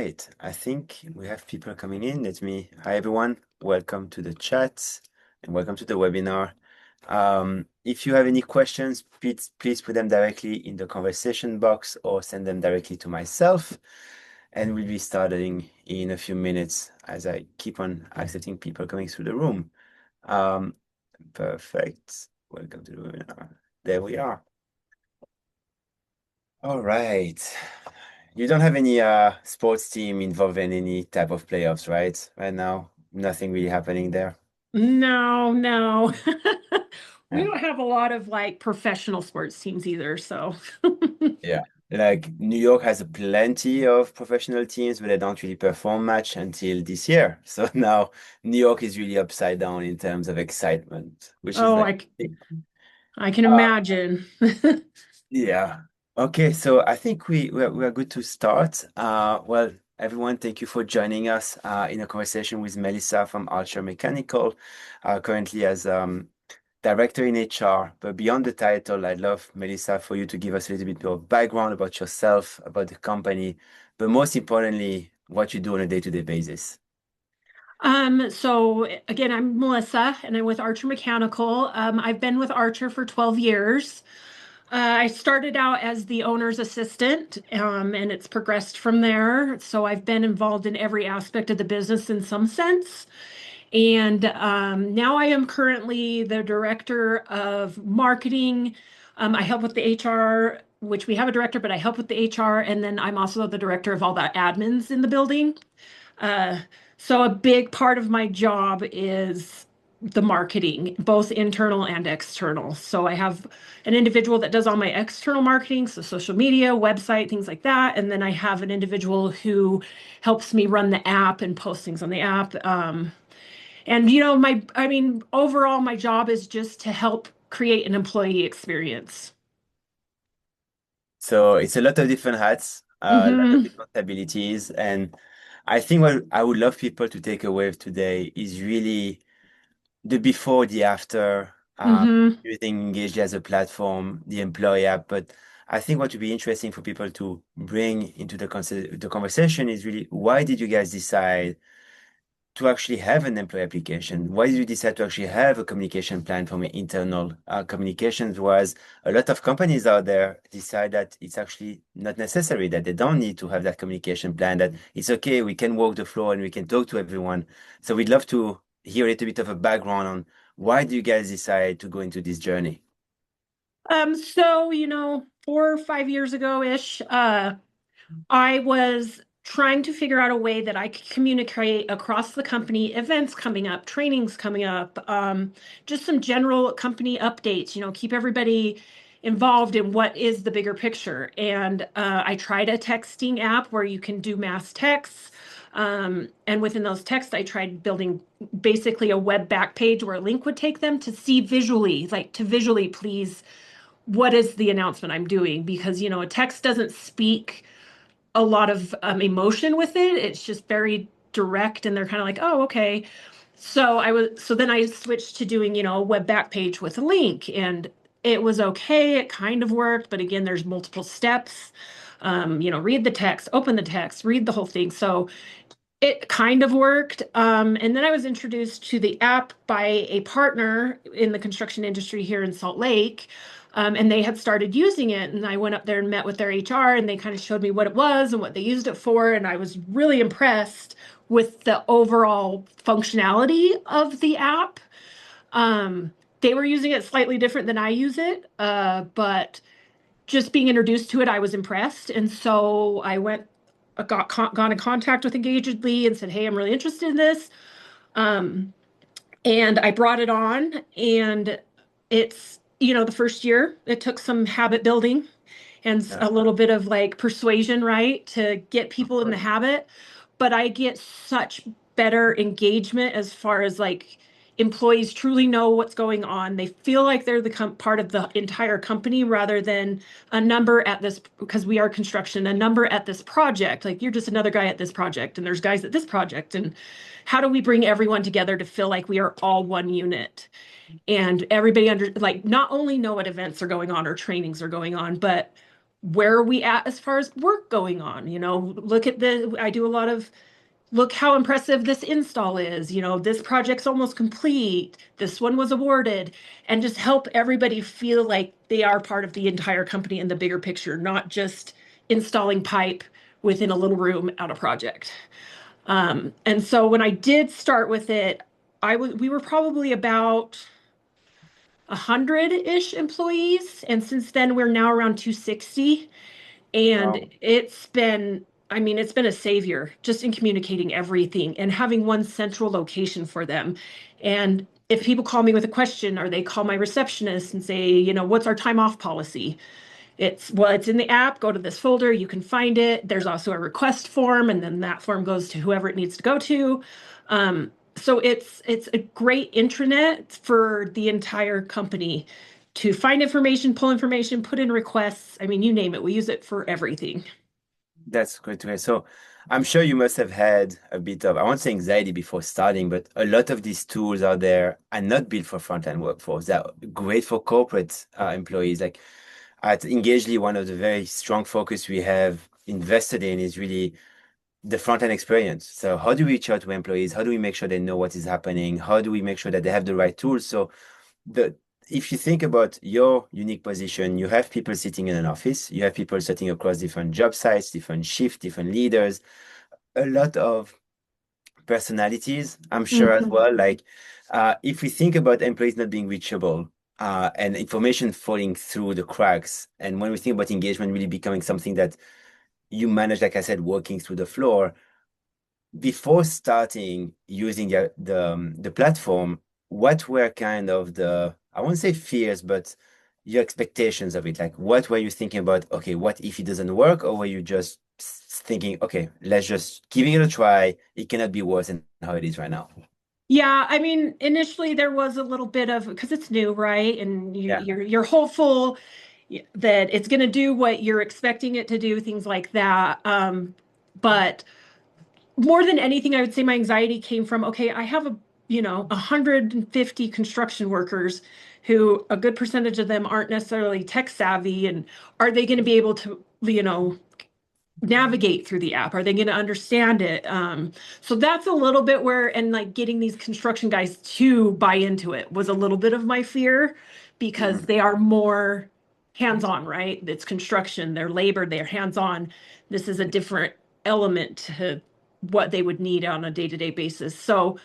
right. I think we have people coming in. Hi everyone. Welcome to the chat and welcome to the webinar. If you have any questions, please put them directly in the conversation box or send them directly to myself. And we'll be starting in a few minutes as I keep on accepting people coming through the room. Um, Perfect. Welcome to the webinar. There we are. All right. You don't have any sports team involved in any type of playoffs, right? Right now, nothing really happening there. No, no. We Yeah. don't have a lot of like professional sports teams either, so. Yeah. Like New York has plenty of professional teams, but they don't really perform much until this year. So now New York is really upside down in terms of excitement, which is Oh, like, I can uh, imagine. yeah. Okay, so I think we are good to start. Well, everyone, thank you for joining us in a conversation with Melissa from Archer Mechanical, currently as director in HR. But beyond the title, I'd love, Melissa, for you to give us a little bit more background about yourself, about the company, but most importantly, what you do on a day-to-day basis. So again, I'm Melissa and I'm with Archer Mechanical. I've been with Archer for 12 years. I started out as the owner's assistant, and it's progressed from there. So I've been involved in every aspect of the business in some sense. And now I am currently the director of marketing. I help with the HR, which we have a director, but I help with the HR. And then I'm also the director of all the admins in the building. Uh, so a big part of my job is the marketing, both internal and external. So I have an individual that does all my external marketing, so social media, website, things like that. And then I have an individual who helps me run the app and post things on the app. And I mean, overall, my job is just to help create an employee experience. So it's a lot of different hats, a lot of Mm-hmm. responsibilities, and I think what I would love people to take away today is really the before, the after, Mm-hmm. everything engaged as a platform, the employee app. But I think what would be interesting for people to bring into the conversation is really why did you guys decide to actually have an employee application? Why did you decide to actually have a communication plan for my internal communications? Was a lot of companies out there decide that it's actually not necessary, that they don't need to have that communication plan, that it's okay, we can walk the floor and we can talk to everyone. So we'd love to hear a little bit of a background on why do you guys decide to go into this journey? So, 4 or 5 years ago-ish, I was trying to figure out a way that I could communicate across the company, events coming up, trainings coming up, just some general company updates, keep everybody involved in what is the bigger picture. And I tried a texting app where you can do mass texts. And within those texts, I tried building basically a web back page where a link would take them to see visually, like to visually please what is the announcement I'm doing because a text doesn't speak a lot of emotion with it. It's just very direct, and they're kind of like, oh, okay. So then I switched to doing a web back page with a link, and it was okay. It kind of worked, but again, there's multiple steps. Read the text, open the text, read the whole thing. So it kind of worked. And then I was introduced to the app by a partner in the construction industry here in Salt Lake. And they had started using it. And I went up there and met with their HR, and they kind of showed me what it was and what they used it for. And I was really impressed with the overall functionality of the app. Um, they were using it slightly different than I use it, but just being introduced to it, I was impressed. And so I got in contact with Engagedly and said, hey, I'm really interested in this. Um, and I brought it on, and it's, the first year it took some habit building and Yeah, a little bit of like persuasion, right, to get of people in the course. habit. But I get such better engagement as far as like employees truly know what's going on. They feel like they're the part of the entire company rather than a number at this, because we are construction, a number at this project. Like you're just another guy at this project, and there's guys at this project. And how do we bring everyone together to feel like we are all one unit? And everybody under like not only know what events are going on or trainings are going on, but where are we at as far as work going on? Look at I do a lot of look how impressive this install is. This project's almost complete. This one was awarded, and just help everybody feel like they are part of the entire company in the bigger picture, not just installing pipe within a little room at a project. And so when I did start with it, we were probably about 100-ish employees, and since then we're now around 260. And Wow. it's been a savior just in communicating everything and having one central location for them. And if people call me with a question, or they call my receptionist and say, what's our time off policy? It's in the app. Go to this folder. You can find it. There's also a request form, and then that form goes to whoever it needs to go to. So it's a great intranet for the entire company to find information, pull information, put in requests. I mean, you name it. We use it for everything. That's great to hear. So I'm sure you must have had a bit of, I won't say anxiety before starting, but a lot of these tools out there are not built for frontline workforce. They're great for corporate employees. Like at Engagely, one of the very strong focus we have invested in is really the front end experience. So how do we reach out to employees? How do we make sure they know what is happening? How do we make sure that they have the right tools? So the if you think about your unique position, you have people sitting in an office, you have people sitting across different job sites, different shifts, different leaders, a lot of personalities, I'm sure as Mhm. well. Like if we think about employees not being reachable, and information falling through the cracks, and when we think about engagement really becoming something that you manage, like I said, working through the floor, before starting using the platform, what were kind of I won't say fears, but your expectations of it? Like, what were you thinking about? Okay, what if it doesn't work? Or were you just thinking, okay, let's just giving it a try. It cannot be worse than how it is right now. Yeah, I mean, initially there was a little bit of because it's new, right? And Yeah. you're hopeful that it's going to do what you're expecting it to do, things like that. But more than anything, I would say my anxiety came from, okay, I have 150 construction workers who a good percentage of them aren't necessarily tech savvy, and are they going to be able to, navigate through the app? Are they going to understand it? So that's a little bit where, and like getting these construction guys to buy into it was a little bit of my fear because Mhm. they are more hands-on, right? It's construction, they're labor, they're hands-on. This is a different element to what they would need on a day-to-day basis. So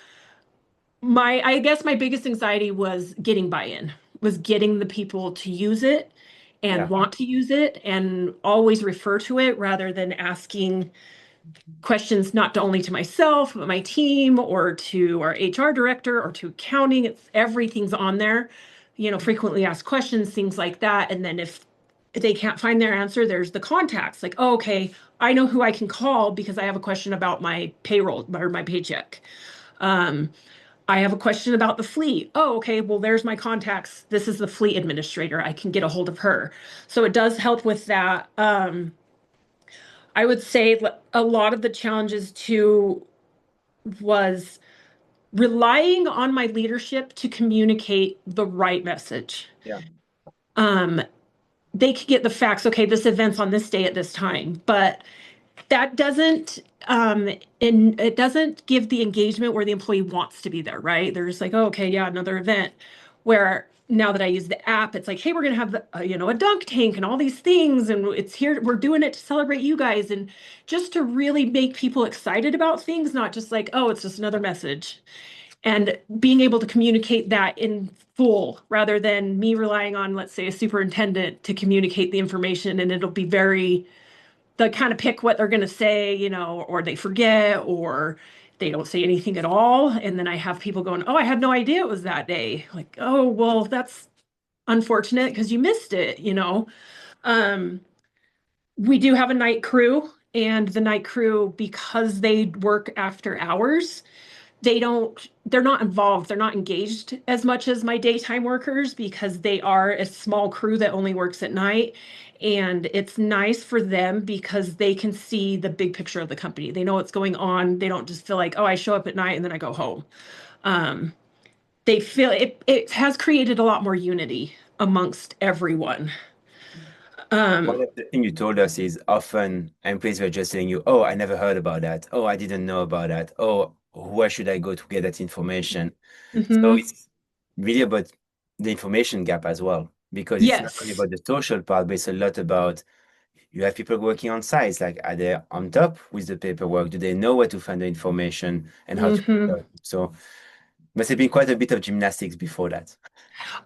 I guess my biggest anxiety was getting buy-in, was getting the people to use it and Yeah. want to use it and always refer to it rather than asking questions not only to myself, but my team or to our HR director or to accounting. Everything's on there, frequently asked questions, things like that. And then if they can't find their answer, there's the contacts like, oh, okay, I know who I can call because I have a question about my payroll or my paycheck. Um, I have a question about the fleet. Oh, okay. Well, there's my contacts. This is the fleet administrator. I can get a hold of her. So it does help with that. I would say a lot of the challenges too was relying on my leadership to communicate the right message. Yeah. Um, they could get the facts. Okay, this event's on this day at this time, but that doesn't it doesn't give the engagement where the employee wants to be there, right? They're just like, oh, okay, yeah, another event. Where now that I use the app, it's like, hey, we're gonna have a dunk tank and all these things, and it's here. We're doing it to celebrate you guys, and just to really make people excited about things, not just like, oh, it's just another message. And being able to communicate that in full rather than me relying on, let's say, a superintendent to communicate the information, and it'll be very they kind of pick what they're going to say, or they forget, or they don't say anything at all. And then I have people going, oh, I had no idea it was that day. Like, oh, well, that's unfortunate because you missed it. Um, we do have a night crew, and the night crew, because they work after hours, they're not involved, they're not engaged as much as my daytime workers because they are a small crew that only works at night. And it's nice for them because they can see the big picture of the company. They know what's going on. They don't just feel like, oh, I show up at night and then I go home. Um, they feel it has created a lot more unity amongst everyone. One Um, of the things you told us is often employees were just telling you, "Oh, I never heard about that. Oh, I didn't know about that. Oh, where should I go to get that information?" So mhm. it's really about the information gap as well, because it's not only Yes. about the social part, but it's a lot about you have people working on sites. Like, are they on top with the paperwork? Do they know where to find the information and how to Hmm. reach out? So must have been quite a bit of gymnastics before that.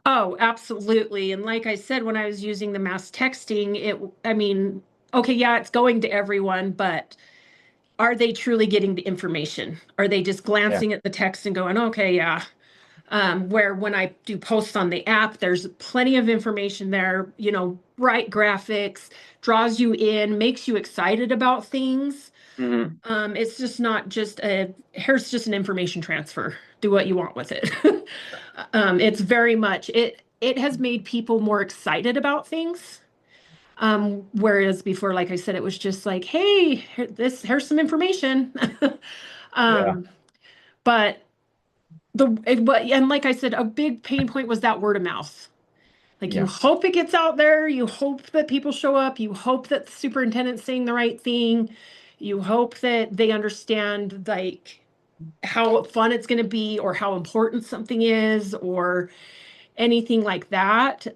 Oh, absolutely. And like I said, when I was using the mass texting, I mean, okay, yeah, it's going to everyone, but are they truly getting the information? Are they just Yeah. glancing at the text and going, okay, yeah. Where when I do posts on the app, there's plenty of information there, bright graphics, draws you in, makes you excited about things. Hmm. It's just not just here's just an information transfer. Do what you want with it. It's very much it has made people more excited about things. Whereas before, like I said, it was just like, hey, here's some information. Yeah. um, but and like I said, a big pain point was that word of mouth. Like you Yeah. hope it gets out there, you hope that people show up, you hope that the superintendent's saying the right thing, you hope that they understand like how fun it's going to be or how important something is or anything like that.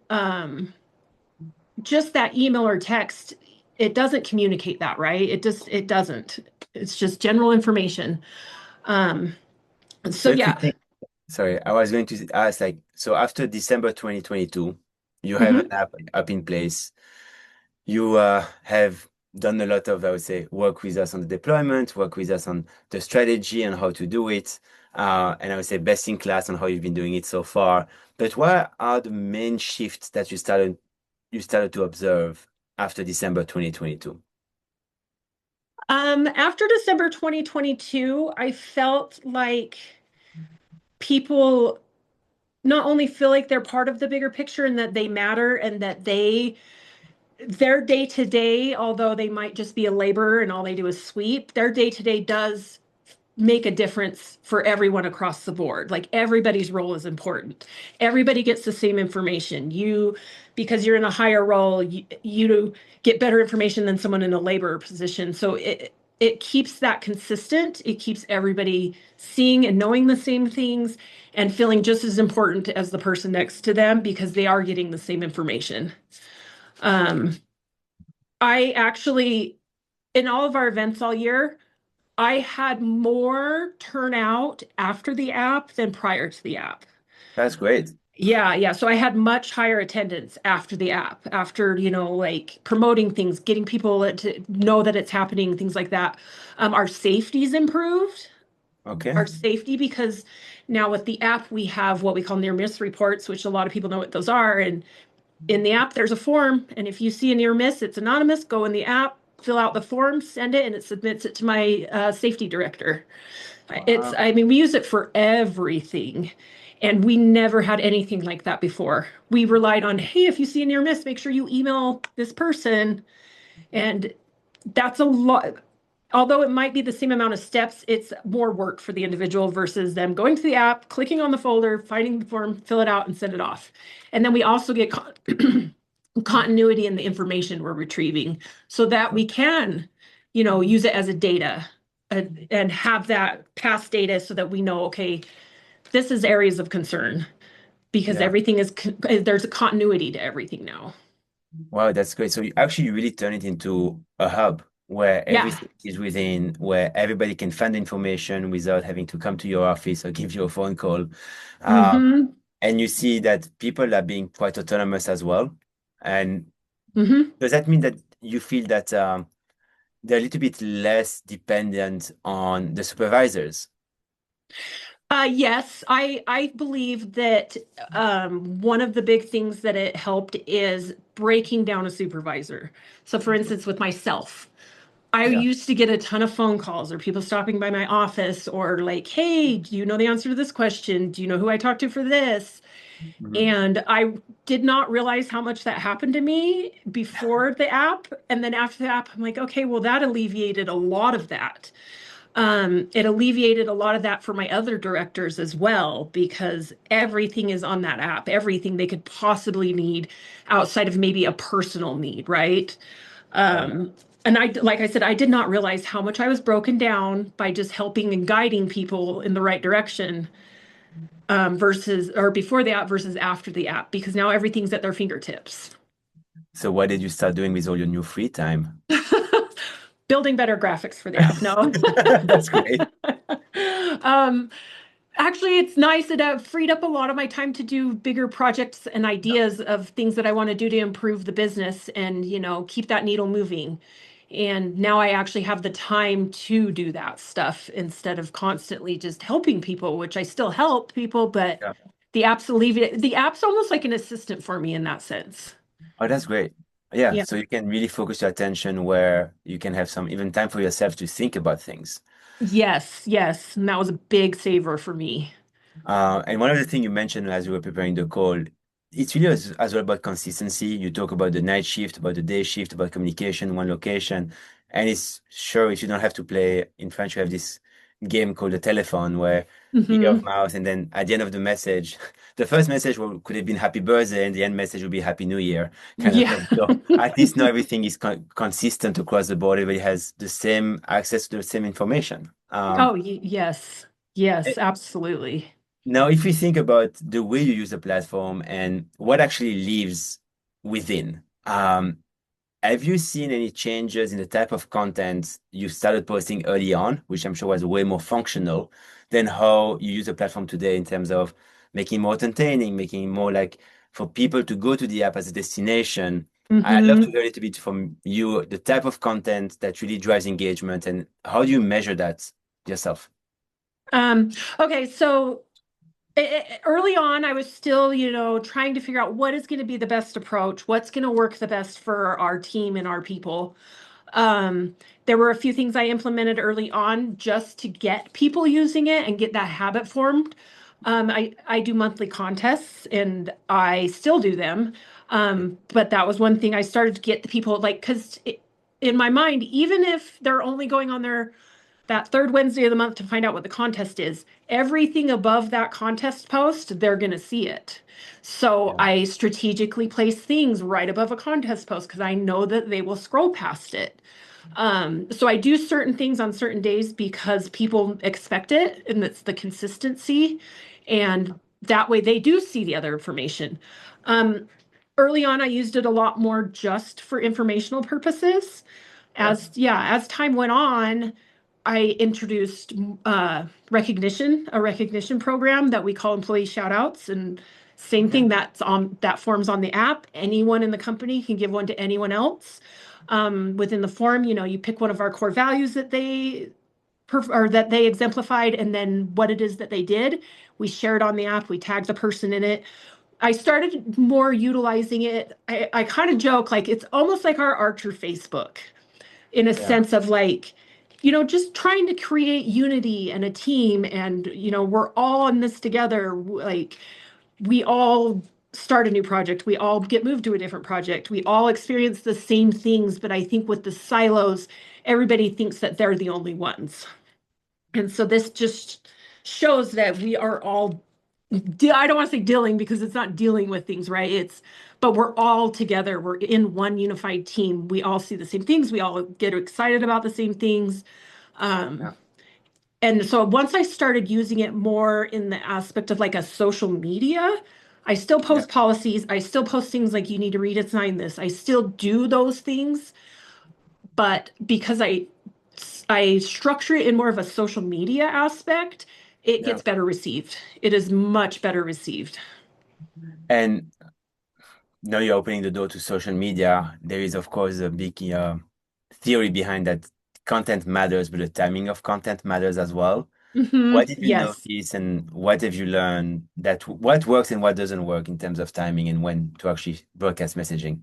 Just that email or text, it doesn't communicate that, right? It doesn't. It's just general information. Um, so So if we yeah. think, sorry, I was going to ask, like, so after December 2022, you have an Hmm. app up in place. You have done a lot of, I would say, work with us on the deployment, work with us on the strategy and how to do it. And I would say best in class on how you've been doing it so far. But what are the main shifts that you started to observe after December 2022? After December 2022, I felt like people not only feel like they're part of the bigger picture and that they matter and that their day to day, although they might just be a laborer and all they do is sweep, their day to day does make a difference for everyone across the board. Like everybody's role is important. Everybody gets the same information. Because you're in a higher role, you get better information than someone in a labor position. So it keeps that consistent. It keeps everybody seeing and knowing the same things and feeling just as important as the person next to them because they are getting the same information. Um, I actually, in all of our events all year, I had more turnout after the app than prior to the app. That's great. Yeah, yeah. So I had much higher attendance after the app, after, like promoting things, getting people to know that it's happening, things like that. Our safety's improved. Okay. Our safety, because now with the app, we have what we call near miss reports, which a lot of people know what those are. And in the app, there's a form. And if you see a near miss, it's anonymous. Go in the app, fill out the form, send it, and it submits it to my safety director. Wow. I mean, we use it for everything. And we never had anything like that before. We relied on, hey, if you see a near miss, make sure you email this person. And that's a lot. Although it might be the same amount of steps, it's more work for the individual versus them going to the app, clicking on the folder, finding the form, fill it out, and send it off. And then we also get continuity in the information we're retrieving so that we can, use it as a data and have that past data so that we know, okay, this is areas of concern because Yeah. everything there's a continuity to everything now. Wow, that's great. So you actually really turn it into a hub where Yeah. everything is within, where everybody can find information without having to come to your office or give you a phone call. Uh, Mm-hmm. and you see that people are being quite autonomous as well. And Mm-hmm. does that mean that you feel that they're a little bit less dependent on the supervisors? Yes, I believe that one of the big things that it helped is breaking down a supervisor. So, for instance, with myself, I Yeah. used to get a ton of phone calls or people stopping by my office or like, hey, do you know the answer to this question? Do you know who I talked to for this? Mhm. And I did not realize how much that happened to me before the app. And then after the app, I'm like, okay, well, that alleviated a lot of that. It alleviated a lot of that for my other directors as well, because everything is on that app, everything they could possibly need outside of maybe a personal need, right? Oh, yeah. Um, and like I said, I did not realize how much I was broken down by just helping and guiding people in the right direction, versus or before the app versus after the app, because now everything's at their fingertips. So what did you start doing with all your new free time? Building better graphics for the app. No. That's great. Um, Actually, it's nice. It freed up a lot of my time to do bigger projects and Yeah. ideas of things that I want to do to improve the business and, keep that needle moving. And now I actually have the time to do that stuff instead of constantly just helping people, which I still help people, but Yeah. the app's almost like an assistant for me in that sense. Oh, that's great. Yeah. Yeah. So you can really focus your attention where you can have some even time for yourself to think about things. Yes, yes. And that was a big saver for me. And one of the things you mentioned as we were preparing the call, it's really as well about consistency. You talk about the night shift, about the day shift, about communication, one location. And it's sure if you don't have to play in French, you have this game called the telephone where ear of Hmm. mouth, and then at the end of the message, the first message could have been happy birthday, and the end message would be happy new year kind of Yeah. thing. So at least now everything is consistent across the board. Everybody has the same access to the same information. Oh, yes. Yes, absolutely. Now, if we think about the way you use the platform and what actually lives within, have you seen any changes in the type of content you started posting early on, which I'm sure was way more functional than how you use the platform today in terms of making it more entertaining, making it more like for people to go to the app as a destination? I'd love to Hmm. hear a little bit from you, the type of content that really drives engagement and how do you measure that yourself? Um, okay, so early on, I was still, trying to figure out what is going to be the best approach, what's going to work the best for our team and our people. Um, there were a few things I implemented early on just to get people using it and get that habit formed. I do monthly contests and I still do them. But that was one thing I started to get the people like, because in my mind, even if they're only going on their that third Wednesday of the month to find out what the contest is. Everything above that contest post, they're going to see it. So Yeah. I strategically place things right above a contest post because I know that they will scroll past it. So I do certain things on certain days because people expect it, and it's the consistency. And that way they do see the other information. Um, Early on, I used it a lot more just for informational purposes. Yeah. As time went on, I introduced a recognition program that we call employee shout outs. And same Okay. thing that forms on the app. Anyone in the company can give one to anyone else. Within the form, you pick one of our core values that they exemplified, and then what it is that they did. We share it on the app. We tag the person in it. I started more utilizing it. I kind of joke like it's almost like our Archer Facebook in a Yeah. sense of like, just trying to create unity and a team and, we're all in this together. Like we all start a new project. We all get moved to a different project. We all experience the same things, but I think with the silos, everybody thinks that they're the only ones. And so this just shows that we are all I don't want to say dealing because it's not dealing with things, right? But we're all together. We're in one unified team. We all see the same things. We all get excited about the same things. Yeah. Um, and so once I started using it more in the aspect of like a social media, I still Yeah. post policies. I still post things like you need to read and sign this. I still do those things, but because I structure it in more of a social media aspect, it Yeah. gets better received. It is much better received. And now you're opening the door to social media. There is, of course, a big theory behind that content matters, but the timing of content matters as well. What did you Yes. notice and what have you learned that what works and what doesn't work in terms of timing and when to actually broadcast messaging?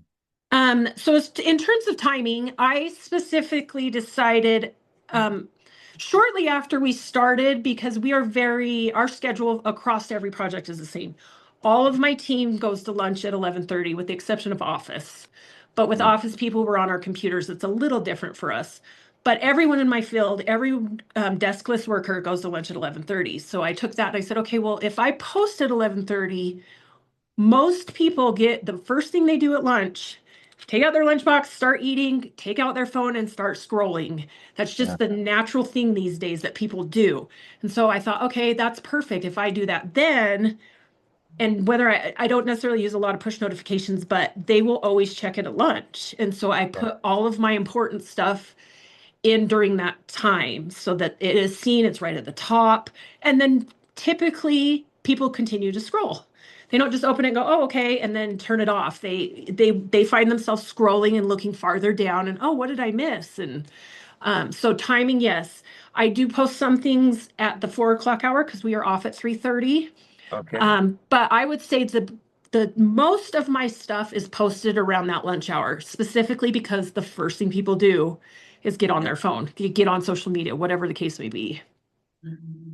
So in terms of timing, I specifically decided um, shortly after we started because our schedule across every project is the same. All of my team goes to lunch at 11:30 with the exception of office. But with Mm. office people, we're on our computers. It's a little different for us. But everyone in my field, every deskless worker goes to lunch at 11:30. So I took that and I said, okay, well, if I post at 11:30, most people get the first thing they do at lunch, take out their lunchbox, start eating, take out their phone and start scrolling. That's Yeah. just the natural thing these days that people do. And so I thought, okay, that's perfect. If I do that then, and whether I don't necessarily use a lot of push notifications, but they will always check it at lunch. And so I Yeah. put all of my important stuff in during that time so that it is seen, it's right at the top. And then typically people continue to scroll. They don't just open it and go, oh, okay, and then turn it off. They find themselves scrolling and looking farther down and oh, what did I miss? And so timing, yes. I do post some things at the 4 o'clock hour because we are off at 3:30. Okay. But I would say the most of my stuff is posted around that lunch hour, specifically because the first thing people do is get on Yeah. their phone, get on social media, whatever the case may be.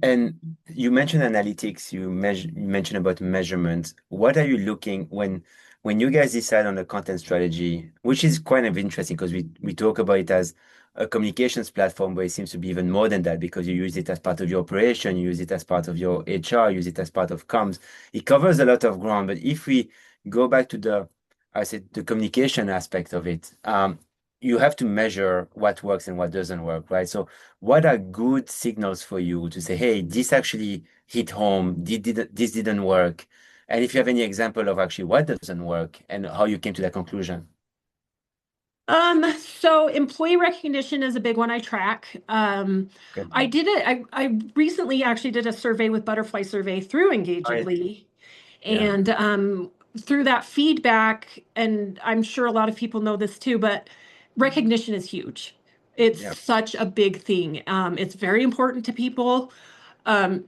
And you mentioned analytics, you mentioned about measurement. What are you looking when you guys decide on the content strategy, which is kind of interesting because we talk about it as a communications platform, but it seems to be even more than that because you use it as part of your operation, you use it as part of your HR, use it as part of comms. It covers a lot of ground. But if we go back to I said the communication aspect of it, you have to measure what works and what doesn't work, right? So what are good signals for you to say, hey, this actually hit home, this didn't work? And if you have any example of actually what doesn't work and how you came to that conclusion. So employee recognition is a big one I track. Okay. I did it, I recently actually did a survey with Butterfly Survey through Oh, yeah. Engagingly. Yeah. And through that feedback, and I'm sure a lot of people know this too, but recognition is huge. It's Yeah. such a big thing. It's very important to people. Um,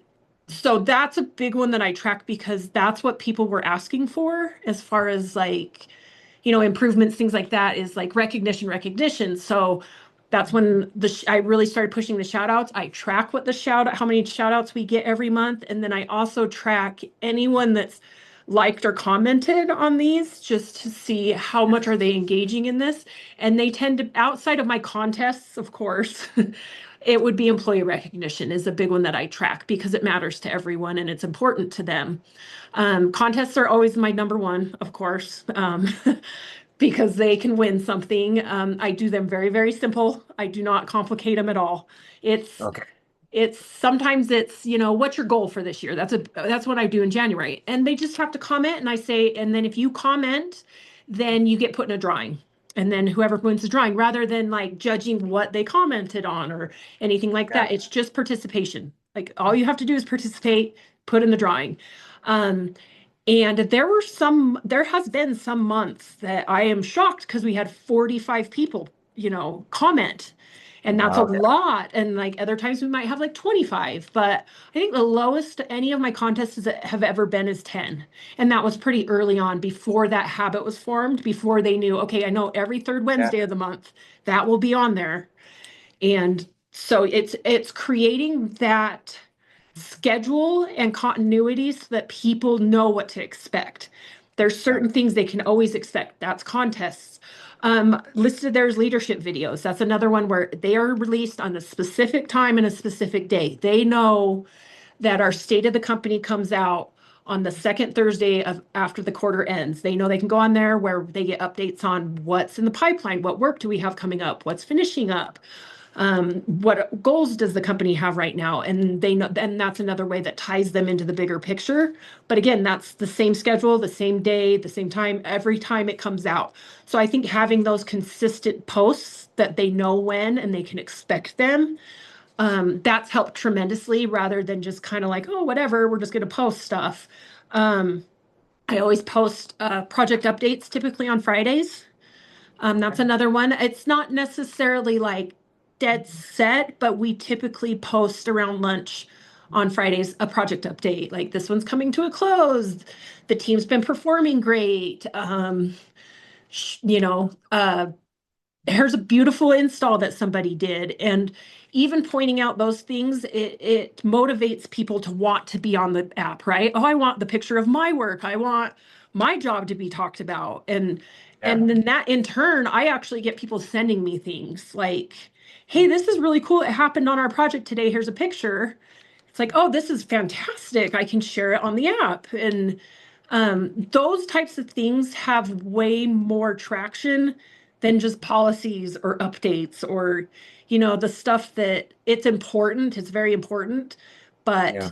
so that's a big one that I track because that's what people were asking for as far as like, improvements, things like that is like recognition. So that's when I really started pushing the shout outs. I track how many shout outs we get every month. And then I also track anyone that's liked or commented on these just to see how much are they engaging in this. And they tend to, outside of my contests, of course, it would be employee recognition is a big one that I track because it matters to everyone and it's important to them. Contests are always my number one, of course, because they can win something. I do them very, very simple. I do not complicate them at all. It's Okay. it's sometimes it's, what's your goal for this year? That's what I do in January. And they just have to comment and I say, and then if you comment, then you get put in a drawing. And then whoever wins the drawing, rather than like judging what they commented on or anything like Yeah. that, it's just participation. Like all you have to do is participate, put in the drawing. Um, and there has been some months that I am shocked because we had 45 people, comment. And that's a Wow. lot. And like other times we might have like 25. But I think the lowest any of my contests have ever been is 10. And that was pretty early on before that habit was formed, before they knew, okay, I know every third Yeah. Wednesday of the month that will be on there. And so it's creating that schedule and continuity so that people know what to expect. There's Yeah. certain things they can always expect. That's contests. Listed there's leadership videos. That's another one where they are released on a specific time and a specific day. They know that our state of the company comes out on the second Thursday of after the quarter ends. They know they can go on there where they get updates on what's in the pipeline, what work do we have coming up, what's finishing up, what goals does the company have right now, and they know, and that's another way that ties them into the bigger picture. But again, that's the same schedule, the same day, the same time, every time it comes out. So I think having those consistent posts that they know when and they can expect them, that's helped tremendously rather than just kind of like, oh, whatever, we're just going to post stuff. um, I always post project updates typically on Fridays. That's Okay. another one. It's not necessarily like dead set, but we typically post around lunch on Fridays a project update. Like this one's coming to a close. The team's been performing great. Here's a beautiful install that somebody did. And even pointing out those things, it motivates people to want to be on the app, right? Oh, I want the picture of my work. I want my job to be talked about. And Yeah. then that in turn, I actually get people sending me things like, hey, this is really cool. It happened on our project today. Here's a picture. It's like, oh, this is fantastic. I can share it on the app. And those types of things have way more traction than just policies or updates or, the stuff that it's important, it's very important, but Yeah.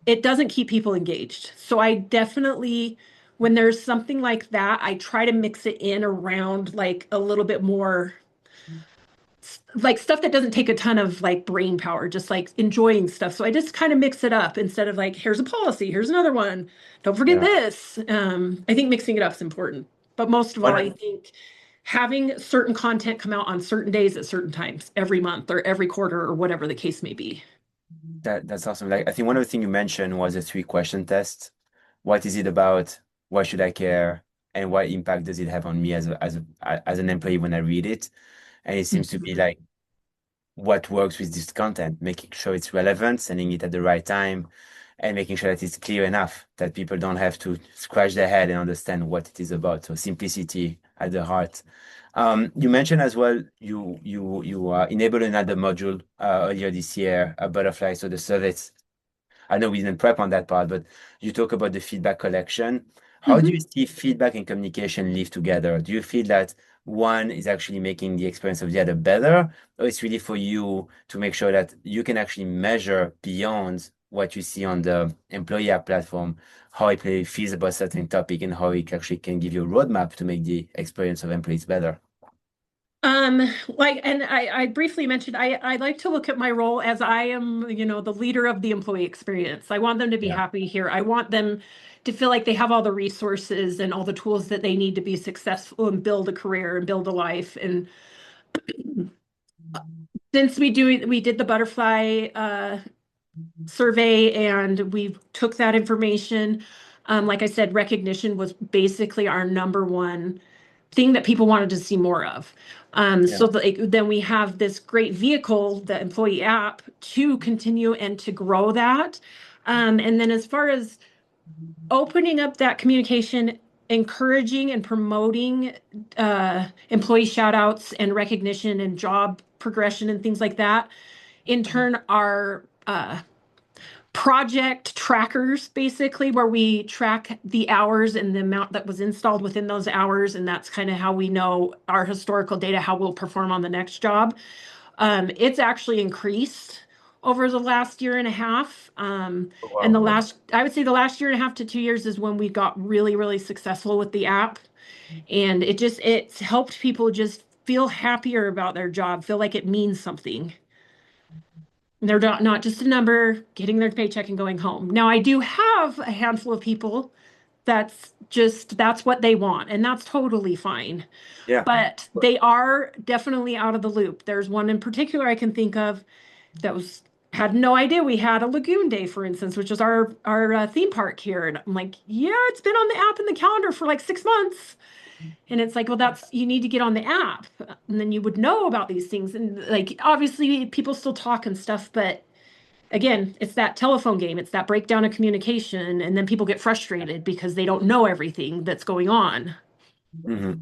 it doesn't keep people engaged. So I definitely, when there's something like that, I try to mix it in around like a little bit more like stuff that doesn't take a ton of like brain power, just like enjoying stuff. So I just kind of mix it up instead of like, here's a policy, here's another one. Don't forget Yeah. this. I think mixing it up is important. But most of all, I One, think having certain content come out on certain days at certain times, every month or every quarter or whatever the case may be. that's awesome. Like I think one of the things you mentioned was a three-question test. What is it about? Why should I care? And what impact does it have on me as an employee when I read it? And it seems to be Mhm. like what works with this content, making sure it's relevant, sending it at the right time, and making sure that it's clear enough that people don't have to scratch their head and understand what it is about. So simplicity at the heart. You mentioned as well you enabled another module earlier this year, a butterfly, so the service. I know we didn't prep on that part, but you talk about the feedback collection. How do you Mhm. see feedback and communication live together? Do you feel that one is actually making the experience of the other better, or it's really for you to make sure that you can actually measure beyond what you see on the employee app platform, how employee feels about certain topic and how it actually can give you a roadmap to make the experience of employees better? And I briefly mentioned I like to look at my role as I am, the leader of the employee experience. I want them to be Yeah. happy here. I want them to feel like they have all the resources and all the tools that they need to be successful and build a career and build a life. And since we did the butterfly survey and we took that information, like I said, recognition was basically our number one thing that people wanted to see more of. Yeah. Then we have this great vehicle, the employee app, to continue and to grow that. And then as far as opening up that communication, encouraging and promoting employee shout outs and recognition and job progression and things like that, in turn, our project trackers basically where we track the hours and the amount that was installed within those hours, and that's kind of how we know our historical data how we'll perform on the next job. It's actually increased over the last year and a half. And Wow. I would say the last year and a half to 2 years is when we got really, really successful with the app. And it's helped people just feel happier about their job, feel like it means something. They're not just a number, getting their paycheck and going home. Now, I do have a handful of people that's what they want, and that's totally fine. Yeah. But they are definitely out of the loop. There's one in particular I can think of that was had no idea we had a lagoon day, for instance, which is our theme park here. And I'm like, yeah, it's been on the app and the calendar for like 6 months. And it's like, well, that's you need to get on the app, and then you would know about these things. And like, obviously, people still talk and stuff, but again, it's that telephone game, it's that breakdown of communication, and then people get frustrated because they don't know everything that's going on. Hmm.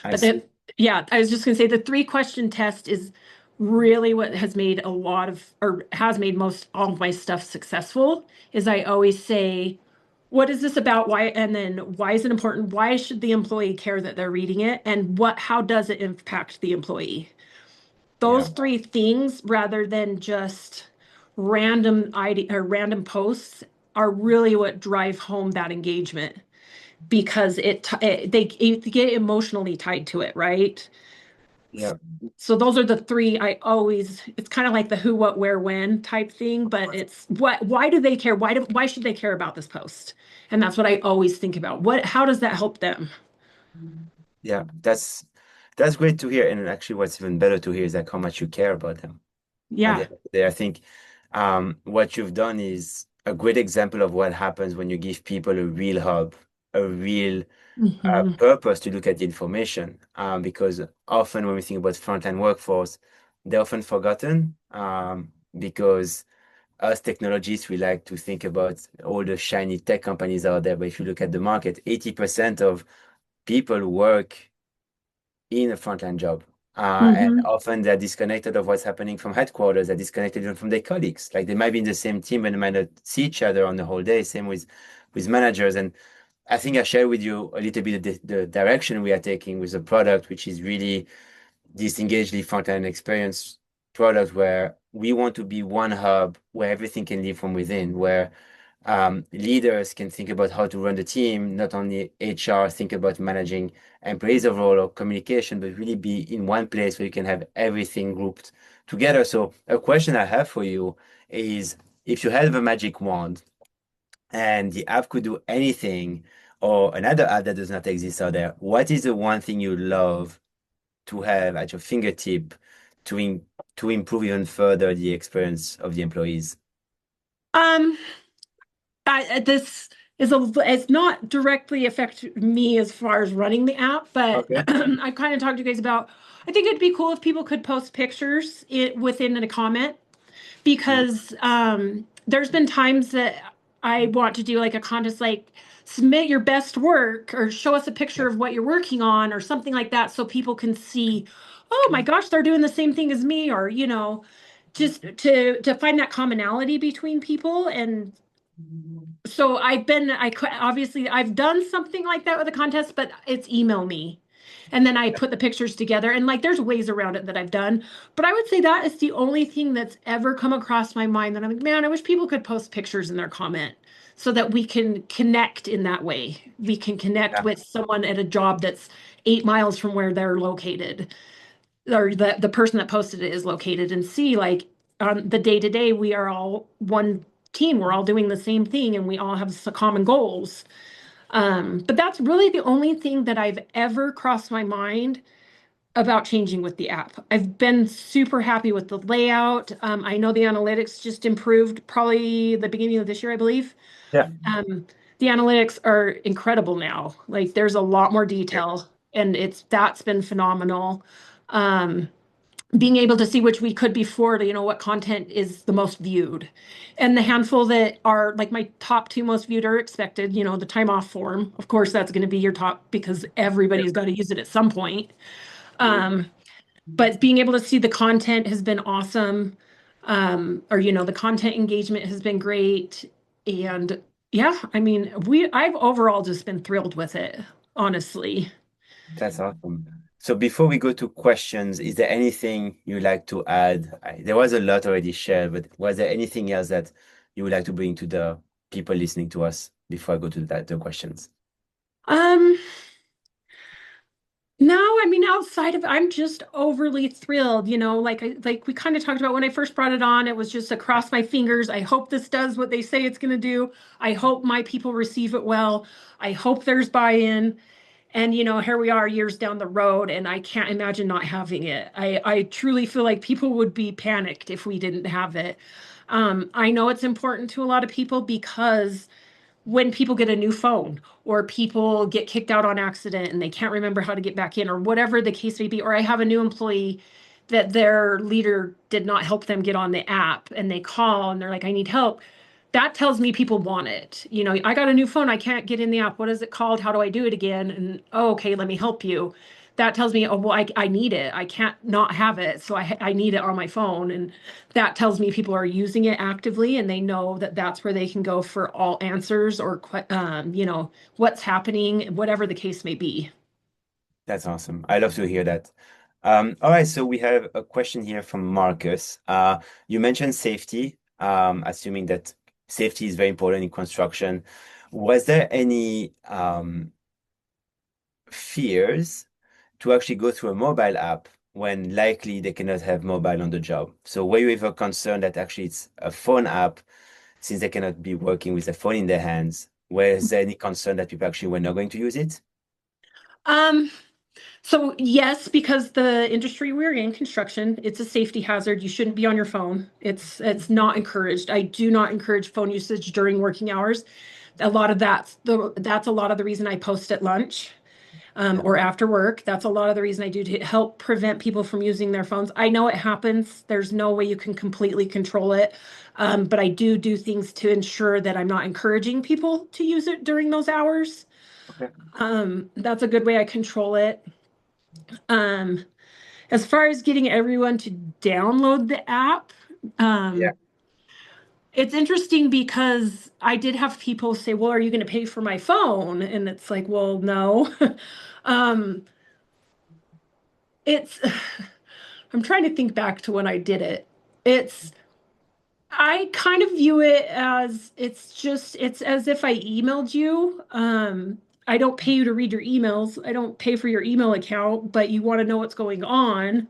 I But see. yeah, I was just going to say the 3 question test is really what has made a lot of, or has made most all of my stuff successful. Is I always say, what is this about? Why? And then why is it important? Why should the employee care that they're reading it? And how does it impact the employee? Those Yeah. 3 things, rather than just random ID or random posts, are really what drive home that engagement because they get emotionally tied to it, right? Yeah. So those are the 3 I always, it's kind of like the who, what, where, when type thing, but it's why do they care? Why should they care about this post? And that's what I always think about. How does that help them? Yeah, that's great to hear. And actually, what's even better to hear is like how much you care about them. At the Yeah. end of the day, I think what you've done is a great example of what happens when you give people a real hub, a real Hmm. purpose to look at the information. Because often when we think about frontline workforce, they're often forgotten because us technologists, we like to think about all the shiny tech companies out there. But if you look at the market, 80% of people work in a frontline job. And Hmm. often they're disconnected of what's happening from headquarters. They're disconnected even from their colleagues. Like they might be in the same team, but they might not see each other on the whole day. Same with managers. And I think I shared with you a little bit the direction we are taking with the product, which is really this engaged frontline experience product where we want to be one hub where everything can live from within, where leaders can think about how to run the team, not only HR, think about managing employees overall or communication, but really be in one place where you can have everything grouped together. So a question I have for you is if you have a magic wand and the app could do anything or another app that does not exist out there, what is the one thing you love to have at your fingertip to to improve even further the experience of the employees? Um, this is a it's not directly affect me as far as running the app, but Okay. I kind of talked to you guys about. I think it'd be cool if people could post pictures within a comment Mhm. because there's been times that I want to do like a contest, like submit your best work or show us a picture Yeah. of what you're working on or something like that, so people can see, oh my gosh, they're doing the same thing as me, or just to find that commonality between people. And so obviously I've done something like that with a contest, but it's email me. And then I put the pictures together and like there's ways around it that I've done. But I would say that is the only thing that's ever come across my mind that I'm like, man, I wish people could post pictures in their comment so that we can connect in that way. We can connect Yeah, with someone at a job that's 8 miles from where they're located, or the person that posted it is located, and see like on the day to day we are all one team, we're all doing the same thing and we all have common goals. But that's really the only thing that I've ever crossed my mind about changing with the app. I've been super happy with the layout. I know the analytics just improved probably the beginning of this year, I believe. yeah, um, the analytics are incredible now, like there's a lot more yeah. detail and that's been phenomenal. um, Being able to see which we could before, what content is the most viewed, and the handful that are like my top two most viewed are expected. The time off form, of course, that's going to be your top because Yeah. everybody's got to use it at some point. Mhm. um, but being able to see the content has been awesome. Or the content engagement has been great. And yeah, I mean, I've overall just been thrilled with it, honestly. That's awesome. So before we go to questions, is there anything you'd like to add? There was a lot already shared, but was there anything else that you would like to bring to the people listening to us before I go to the questions? um No, I mean, outside of, I'm just overly thrilled, like we kind of talked about when I first brought it on, it was just across my fingers. I hope this does what they say it's going to do. I hope my people receive it well. I hope there's buy-in. And here we are years down the road, and I can't imagine not having it. I truly feel like people would be panicked if we didn't have it. I know it's important to a lot of people because when people get a new phone or people get kicked out on accident and they can't remember how to get back in or whatever the case may be, or I have a new employee that their leader did not help them get on the app and they call and they're like, I need help. That tells me people want it. I got a new phone, I can't get in the app, what is it called, how do I do it again? And oh, okay, let me help you. That tells me, oh well, I need it, I can't not have it, so I need it on my phone. And that tells me people are using it actively and they know that that's where they can go for all answers, or what's happening, whatever the case may be. That's awesome. I love to hear that. All right, so we have a question here from Marcus. You mentioned safety, assuming that safety is very important in construction. Was there any fears to actually go through a mobile app when likely they cannot have mobile on the job? So were you ever concerned that actually it's a phone app since they cannot be working with a phone in their hands? Was there any concern that people actually were not going to use it? um so yes, because the industry we're in, construction, it's a safety hazard. You shouldn't be on your phone. It's not encouraged. I do not encourage phone usage during working hours. A lot of that's a lot of the reason I post at lunch, Yeah. or after work. That's a lot of the reason I do, to help prevent people from using their phones. I know it happens. There's no way you can completely control it. But I do things to ensure that I'm not encouraging people to use it during those hours. Okay. That's a good way I control it. Um, As far as getting everyone to download the app, Yeah. um, it's interesting because I did have people say, "Well, are you going to pay for my phone?" And it's like, "Well, no." um, it's I'm trying to think back to when I did it. It's I kind of view it as it's as if I emailed you. I don't pay you to read your emails. I don't pay for your email account, but you want to know what's going on.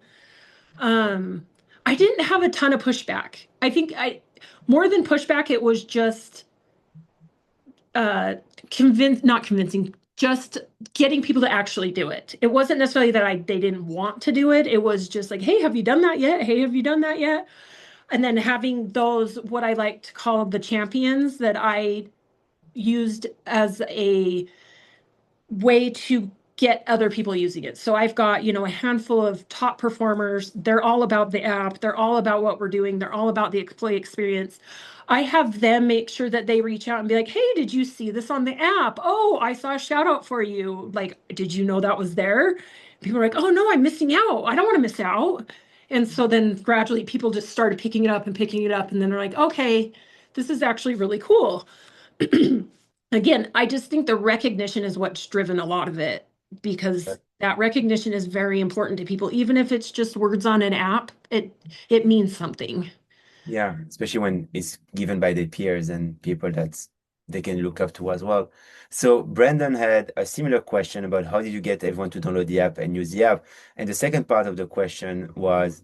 Um, I didn't have a ton of pushback. I think I more than pushback, it was just uh not convincing, just getting people to actually do it. It wasn't necessarily that they didn't want to do it. It was just like, hey, have you done that yet? Hey, have you done that yet? And then having those, what I like to call the champions, that I used as a way to get other people using it. So I've got, a handful of top performers. They're all about the app. They're all about what we're doing. They're all about the employee experience. I have them make sure that they reach out and be like, hey, did you see this on the app? Oh, I saw a shout out for you. Like, did you know that was there? People are like, oh no, I'm missing out. I don't want to miss out. And so then gradually people just started picking it up and picking it up. And then they're like, okay, this is actually really cool. Again, I just think the recognition is what's driven a lot of it, because that recognition is very important to people. Even if it's just words on an app, it means something. Yeah, especially when it's given by their peers and people that they can look up to as well. So Brandon had a similar question about how did you get everyone to download the app and use the app? And the second part of the question was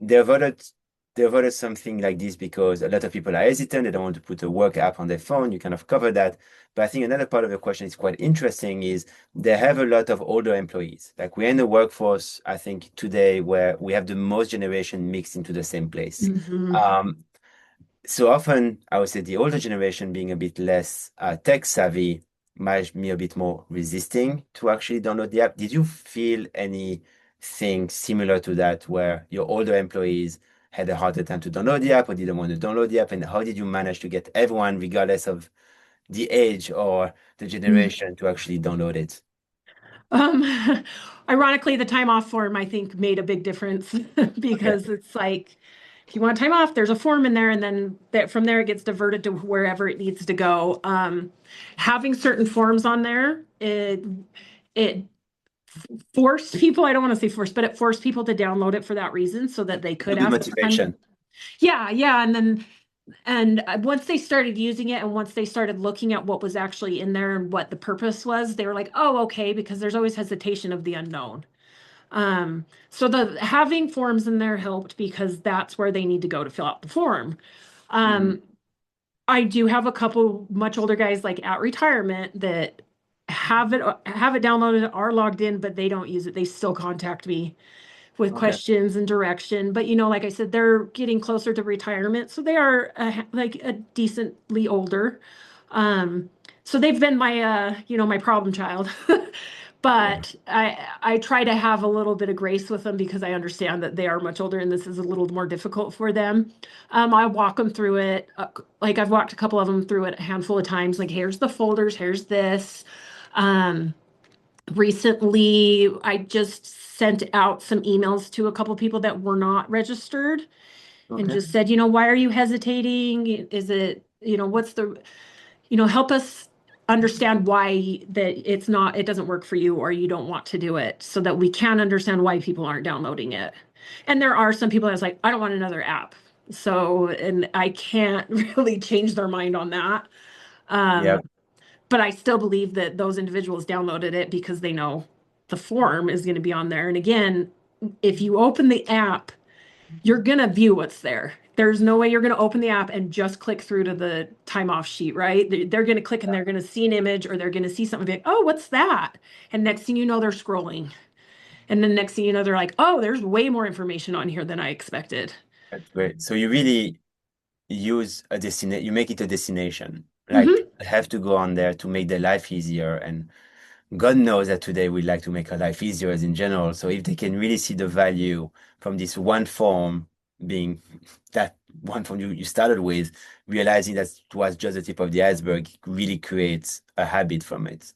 they avoided something like this because a lot of people are hesitant. They don't want to put a work app on their phone. You kind of cover that. But I think another part of the question is quite interesting is they have a lot of older employees. Like we're in the workforce, I think today where we have the most generation mixed into the same place. Mhm. Um, so often, I would say the older generation being a bit less tech savvy might be a bit more resisting to actually download the app. Did you feel anything similar to that where your older employees had a harder time to download the app or didn't want to download the app? And how did you manage to get everyone, regardless of the age or the generation, to actually download it? Um, Ironically, the time off form, I think, made a big difference Okay. because it's like, if you want time off, there's a form in there, and then from there it gets diverted to wherever it needs to go. Having certain forms on there, it forced people, I don't want to say forced, but it forced people to download it for that reason so that they A could good ask questions. motivation. Yeah, yeah. And once they started using it and once they started looking at what was actually in there and what the purpose was, they were like, oh, okay, because there's always hesitation of the unknown. So the having forms in there helped because that's where they need to go to fill out the form. Mhm. Um, I do have a couple much older guys like at retirement that have it downloaded, are logged in, but they don't use it. They still contact me with Okay. questions and direction. But like I said, they're getting closer to retirement, so they are like a decently older. Um, so they've been my problem child. Yeah. But I try to have a little bit of grace with them because I understand that they are much older and this is a little more difficult for them. I walk them through it. Like I've walked a couple of them through it a handful of times. Like here's the folders, here's this. Um, Recently, I just sent out some emails to a couple people that were not registered and Okay. just said, why are you hesitating? Is it, what's the, help us understand why it doesn't work for you or you don't want to do it so that we can understand why people aren't downloading it. And there are some people that's like, I don't want another app. So, and I can't really change their mind on that. Yeah. Um, but I still believe that those individuals downloaded it because they know the form is going to be on there. And again, if you open the app, you're going to view what's there. There's no way you're going to open the app and just click through to the time off sheet, right? They're going to click and they're going to see an image or they're going to see something like, oh, what's that? And next thing you know, they're scrolling. And then next thing you know, they're like, oh, there's way more information on here than I expected. That's great. So you really use a destination, you make it a destination. Like Hmm. people have to go on there to make their life easier. And God knows that today we like to make our life easier as in general. So if they can really see the value from this one form being that one form you started with, realizing that it was just the tip of the iceberg, it really creates a habit from it.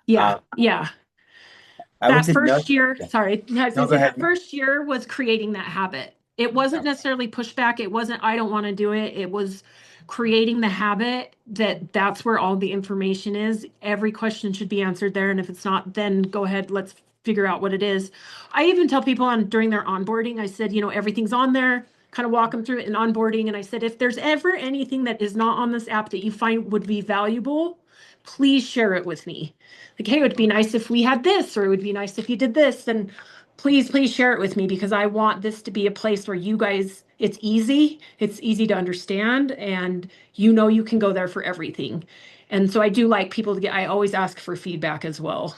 Yeah, Uh, yeah. I would That say not. first year, Yeah. sorry, I was No, going to go say that ahead. first year was creating that habit. It wasn't Yeah. necessarily pushback. It wasn't, I don't want to do it. It was creating the habit that that's where all the information is. Every question should be answered there. And if it's not, then go ahead, let's figure out what it is. I even tell people on during their onboarding, I said, everything's on there, kind of walk them through it in onboarding. And I said, if there's ever anything that is not on this app that you find would be valuable, please share it with me. Like, hey, it would be nice if we had this, or it would be nice if you did this. And please share it with me because I want this to be a place where you guys, it's easy to understand, and you can go there for everything. And so I do like people to I always ask for feedback as well.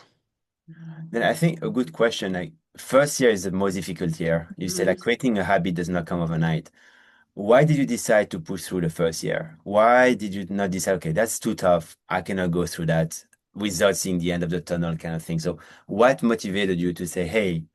Then I think a good question, like first year is the most difficult year. You say Mhm. like creating a habit does not come overnight. Why did you decide to push through the first year? Why did you not decide, okay, that's too tough. I cannot go through that without seeing the end of the tunnel kind of thing. So what motivated you to say, hey,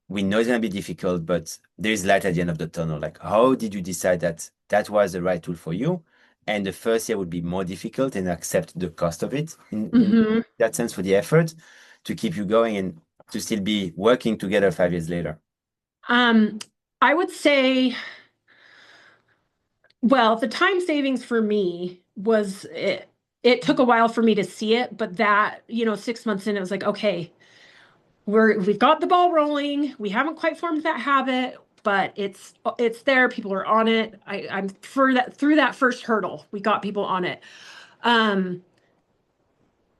we know it's gonna be difficult, but there is light at the end of the tunnel. Like, how did you decide that that was the right tool for you? And the first year would be more difficult and accept the cost of it in Mhm. that sense for the effort to keep you going and to still be working together 5 years later. Um, I would say, well, the time savings for me was it took a while for me to see it, but that, 6 months in, it was like, okay, we've got the ball rolling. We haven't quite formed that habit, but it's there. People are on it. I'm through that first hurdle. We got people on it. Um,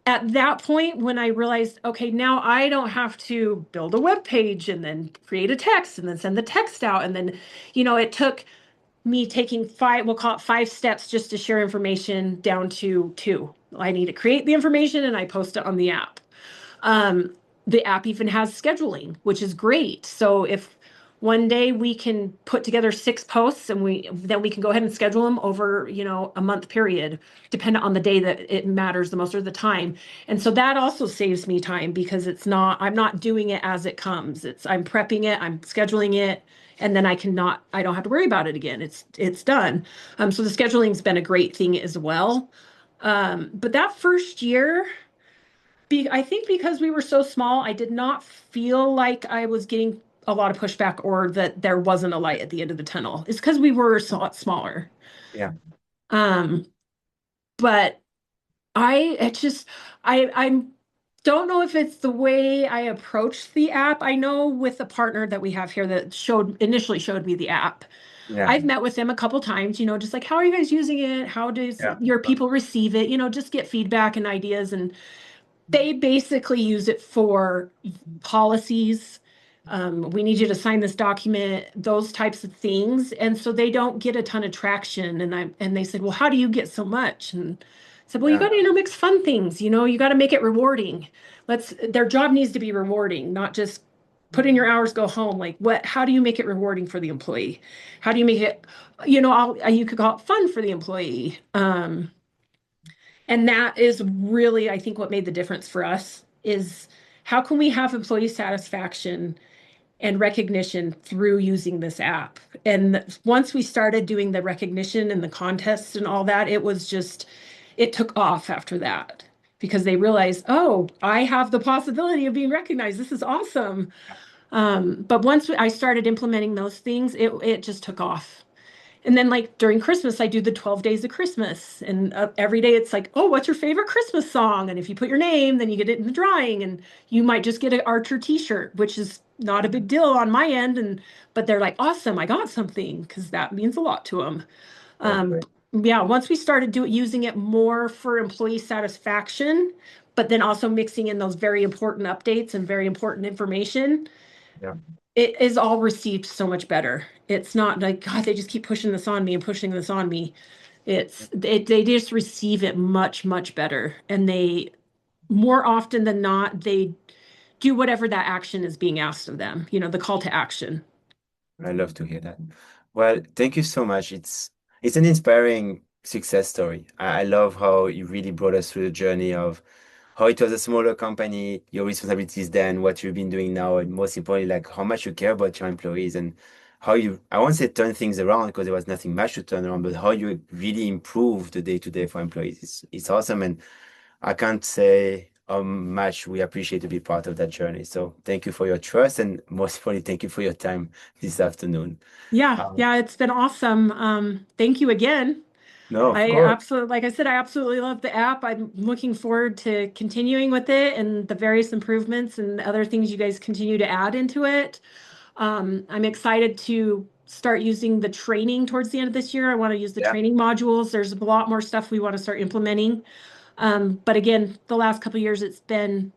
at that point, when I realized, okay, now I don't have to build a web page and then create a text and then send the text out. And then, it took me taking five, we'll call it 5 steps just to share information down to two. I need to create the information and I post it on the app. Um, the app even has scheduling, which is great. So if one day we can put together 6 posts and we can go ahead and schedule them over, a month period, depending on the day that it matters the most or the time. And so that also saves me time because I'm not doing it as it comes. I'm prepping it, I'm scheduling it, and then I don't have to worry about it again. It's done. So the scheduling's been a great thing as well. But that first year, I think because we were so small, I did not feel like I was getting a lot of pushback or that there wasn't a light at the end of the tunnel. It's because we were so lot smaller. Yeah. Um, but it just, I don't know if it's the way I approached the app. I know with the partner that we have here that initially showed me the app. Yeah. I've met with them a couple times, just like, how are you guys using it? How does Yeah. your people receive it? Just get feedback and ideas. And they basically use it for policies. We need you to sign this document, those types of things. And so they don't get a ton of traction. And they said, well, how do you get so much? And I said, well, you Yeah. got to intermix fun things, you got to make it rewarding. Their job needs to be rewarding, not just put in your hours, go home. Like how do you make it rewarding for the employee? How do you make it, you could call it fun for the employee. And that is really, I think, what made the difference for us is how can we have employee satisfaction and recognition through using this app? And once we started doing the recognition and the contests and all that, it took off after that because they realized, oh, I have the possibility of being recognized. This is awesome. But once I started implementing those things, it just took off. And then, like during Christmas, I do the 12 days of Christmas. And every day it's like, oh, what's your favorite Christmas song? And if you put your name, then you get it in the drawing. And you might just get an Archer t-shirt, which is not a big deal on my end. But they're like, awesome, I got something because that means a lot to them. That's Um, great. yeah, once we started using it more for employee satisfaction, but then also mixing in those very important updates and very important information, Yeah. it is all received so much better. It's not like, God, they just keep pushing this on me and pushing this on me. They just receive it much better. And they, more often than not, they do whatever that action is being asked of them, the call to action. I love to hear that. Well, thank you so much. It's an inspiring success story. I love how you really brought us through the journey of how it was a smaller company, your responsibilities then, what you've been doing now, and most importantly, like how much you care about your employees and how you, I won't say turn things around because there was nothing much to turn around, but how you really improve the day to day for employees. It's awesome. And I can't say how much we appreciate to be part of that journey. So thank you for your trust, and most importantly, thank you for your time this afternoon. Yeah, Um, yeah, it's been awesome. Thank you again. no, of I course. absolutely, like I said, I absolutely love the app. I'm looking forward to continuing with it and the various improvements and other things you guys continue to add into it. I'm excited to start using the training towards the end of this year. I want to use the Yeah. training modules. There's a lot more stuff we want to start implementing. But again, the last couple of years, it's been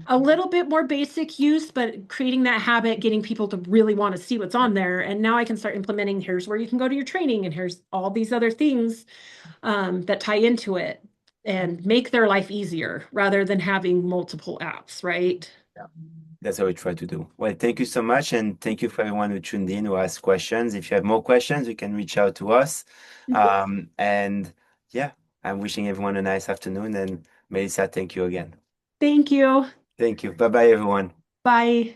a little bit more basic use, but creating that habit, getting people to really want to see what's on there. And now I can start implementing, here's where you can go to your training, and here's all these other things that tie into it and make their life easier rather than having multiple apps, right? Yeah. That's what we try to do. Well, thank you so much, and thank you for everyone who tuned in, who asked questions. If you have more questions, you can reach out to us. Mhm. And yeah, I'm wishing everyone a nice afternoon. And Melissa, thank you again. Thank you. Thank you. Bye bye, everyone. Bye.